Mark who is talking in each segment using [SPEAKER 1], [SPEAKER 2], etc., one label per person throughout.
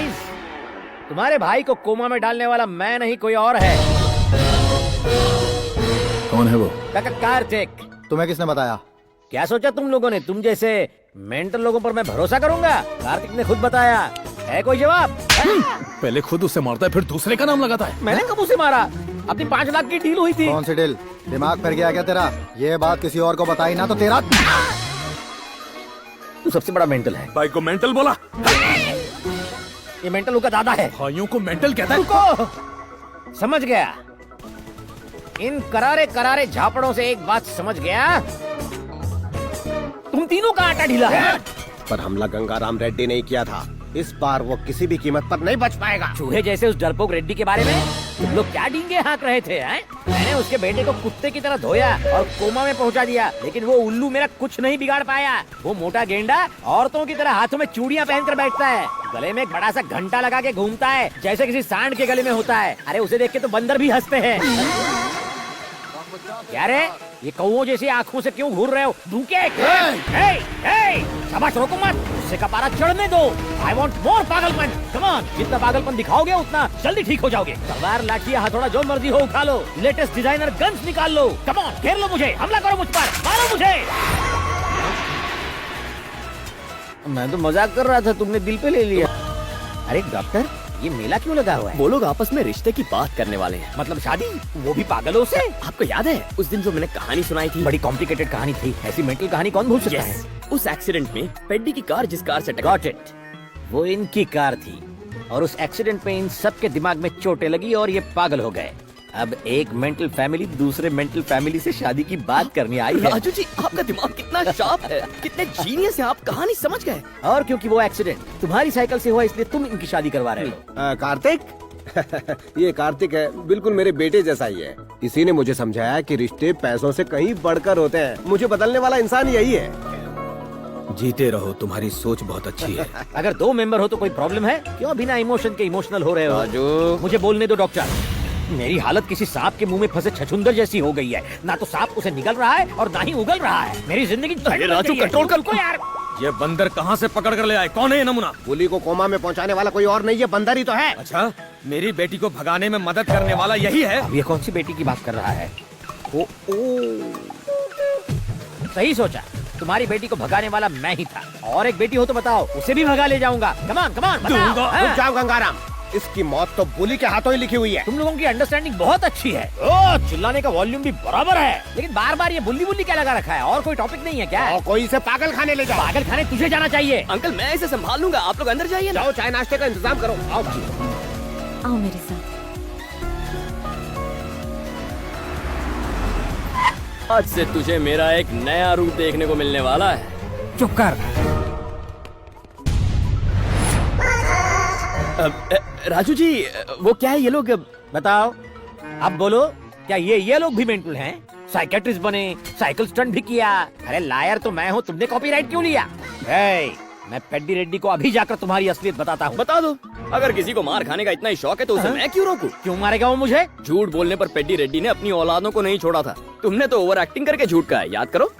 [SPEAKER 1] Guys, तुम्हारे भाई को कोमा में डालने वाला मैं नहीं कोई और है।
[SPEAKER 2] कौन है वो?
[SPEAKER 1] कार्तिक।
[SPEAKER 3] तुम्हें किसने बताया?
[SPEAKER 1] क्या सोचा तुम लोगों ने? तुम जैसे मेंटल लोगों पर मैं भरोसा करूंगा? कार्तिक ने खुद बताया। है कोई जवाब?
[SPEAKER 2] पहले खुद उसे मारता है फिर दूसरे का नाम लगाता है।
[SPEAKER 1] मैंने कब उसे मारा? अपनी 5 लाख की डील हुई थी।
[SPEAKER 3] कौन सी डील? दिमाग फिर गया क्या तेरा? ये बात किसी और को बताई ना तो तेरा।
[SPEAKER 1] तू सबसे बड़ा मेंटल है।
[SPEAKER 2] भाई को मेंटल बोला?
[SPEAKER 1] ये मेंटल का दादा है।
[SPEAKER 2] भाइयों को मेंटल कहता है?
[SPEAKER 1] रुको, समझ गया। इन करारे करारे झापड़ों से एक बात समझ गया, तुम तीनों का आटा ढीला है।
[SPEAKER 4] पर हमला गंगाराम रेड्डी ने ही किया था। इस बार वो किसी भी कीमत पर नहीं बच पाएगा।
[SPEAKER 1] चूहे जैसे उस डरपोक रेड्डी के बारे में तुम लोग क्या डींगे हाँक रहे थे? हैं? मैंने उसके बेटे को कुत्ते की तरह धोया और कोमा में पहुंचा दिया, लेकिन वो उल्लू मेरा कुछ नहीं बिगाड़ पाया। वो मोटा गेंडा औरतों की तरह हाथों में चूड़ियां पहनकर बैठता है, गले में एक बड़ा सा घंटा लगा के घूमता है जैसे किसी सांड के गले में होता है। अरे उसे देख के तो बंदर भी हंसते हैं। क्या रे, ये कौओं जैसी आंखों से क्यों घूर रहे हो? धूके। शाबाश, रोको मत, उससे का पारा चढ़ने दो। आई वॉन्ट मोर पागलपन। कम ऑन, जितना पागलपन दिखाओगे उतना जल्दी ठीक हो जाओगे। तलवार, लाठी, हथौड़ा जो मर्जी हो उठा लो, लेटेस्ट डिजाइनर गन्स निकाल लो। कम ऑन, घेर लो मुझे, हमला करो मुझ पर, मारो मुझे। मैं तो मजाक कर रहा था, तुमने दिल पे ले लिया। अरे डॉक्टर, ये मेला क्यों लगा हुआ है?
[SPEAKER 5] वो लोग आपस में रिश्ते की बात करने वाले हैं।
[SPEAKER 1] मतलब शादी? वो भी पागलों से?
[SPEAKER 5] आपको याद है उस दिन जो मैंने कहानी सुनाई थी?
[SPEAKER 1] बड़ी कॉम्प्लिकेटेड कहानी थी। ऐसी मेंटल कहानी कौन भूल सकता है?
[SPEAKER 5] उस एक्सीडेंट में पेड्डी की कार जिस कार से टकराई।
[SPEAKER 1] Got it. वो इनकी कार थी और उस एक्सीडेंट में इन सबके दिमाग में चोटें लगी और ये पागल हो गए। अब एक मेंटल फैमिली दूसरे मेंटल फैमिली से शादी की बात करने आई है।
[SPEAKER 5] राजू जी, आपका दिमाग कितना शार्प है, कितने जीनियस है आप, कहानी समझ गए।
[SPEAKER 1] और क्योंकि वो एक्सीडेंट तुम्हारी साइकिल से हुआ इसलिए तुम इनकी शादी करवा रहे हो।
[SPEAKER 4] कार्तिक ये कार्तिक है, बिल्कुल मेरे बेटे जैसा ही है। इसी ने मुझे समझाया कि रिश्ते पैसों से कहीं बढ़कर होते हैं। मुझे बदलने वाला इंसान यही है।
[SPEAKER 2] जीते रहो, तुम्हारी सोच बहुत अच्छी है।
[SPEAKER 1] अगर 2 मेंबर हो तो कोई प्रॉब्लम है? क्यों बिना इमोशन के इमोशनल हो रहे हो?
[SPEAKER 5] राजू,
[SPEAKER 1] मुझे बोलने दो डॉक्टर। मेरी हालत किसी सांप के मुंह में फंसे छछूंदर जैसी हो गई है। ना तो सांप उसे निगल रहा है और ना ही उगल रहा है। मेरी जिंदगी
[SPEAKER 2] अरे राजू, कंट्रोल कर।
[SPEAKER 1] को यार।
[SPEAKER 2] ये बंदर कहाँ से पकड़ कर ले आए? कौन है ये नमूना?
[SPEAKER 4] बुली को कोमा में पहुंचाने वाला कोई और नहीं, ये बंदर ही तो है।
[SPEAKER 2] अच्छा, मेरी बेटी को भगाने में मदद करने वाला यही है?
[SPEAKER 1] अब ये कौन सी बेटी की बात कर रहा है? ओ, सही सोचा, तुम्हारी बेटी को भगाने वाला मैं ही था। और एक बेटी हो तो बताओ, उसे भी भगा ले जाऊंगा। कमान कमान बताओ।
[SPEAKER 4] रुक जाओ गंगाराम, इसकी मौत तो बुली के हाथों ही लिखी हुई है।
[SPEAKER 1] तुम लोगों की अंडरस्टैंडिंग बहुत अच्छी है। ओ, चिल्लाने का वॉल्यूम भी बराबर है, लेकिन बार बार ये बुल्ली बुल्ली क्या लगा रखा है? और कोई टॉपिक नहीं है क्या?
[SPEAKER 4] और कोई इसे पागल खाने ले जाओ।
[SPEAKER 1] पागल खाने तुझे जाना चाहिए।
[SPEAKER 5] अंकल मैं इसे संभाल लूंगा, आप लोग अंदर जाइए ना।
[SPEAKER 4] जाओ, चाय नाश्ते का इंतजाम करो। आओ।
[SPEAKER 6] आओ मेरे साथ।
[SPEAKER 5] आज से तुझे मेरा एक नया रूप देखने को मिलने वाला है।
[SPEAKER 1] चुप कर।
[SPEAKER 5] राजू जी, वो क्या है ये लोग?
[SPEAKER 1] बताओ, अब बोलो, क्या ये लोग भी मेंटल हैं? साइकेट्रिस्ट बने, साइकिल स्टंट भी किया। अरे लायर तो मैं हूँ, तुमने कॉपीराइट क्यों लिया? मैं पेड्डी रेड्डी को अभी जाकर तुम्हारी असलियत बताता हूँ।
[SPEAKER 5] बता दो, अगर किसी को मार खाने का इतना ही शौक है तो उसे मैं क्यों रोकूं?
[SPEAKER 1] क्यों मारेगा वो मुझे?
[SPEAKER 5] झूठ बोलने पर पेड्डी रेड्डी ने अपनी औलादों को नहीं छोड़ा था। तुमने तो ओवर एक्टिंग करके झूठ कहा है, याद करो।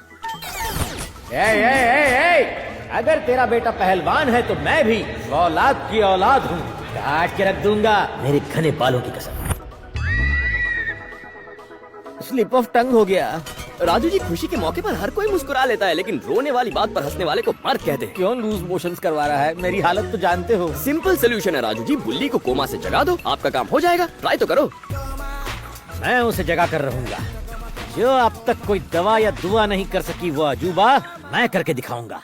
[SPEAKER 1] अगर तेरा बेटा पहलवान है तो मैं भी औलाद की औलाद हूँ। काट के रख दूंगा, मेरे घने बालों की कसम। स्लिप ऑफ टंग हो गया।
[SPEAKER 5] राजू जी, खुशी के मौके पर हर कोई मुस्कुरा लेता है, लेकिन रोने वाली बात पर हंसने वाले को मर्द कहते हैं।
[SPEAKER 1] क्यों लूज मोशंस करवा रहा है? मेरी हालत तो जानते हो।
[SPEAKER 5] सिंपल सोल्यूशन है राजू जी, बुल्ली को कोमा से जगा दो, आपका काम हो जाएगा। ट्राई तो करो।
[SPEAKER 1] मैं उसे जगा कर रहूंगा। जो अब तक कोई दवा या दुआ नहीं कर सकी वो अजूबा मैं करके दिखाऊंगा।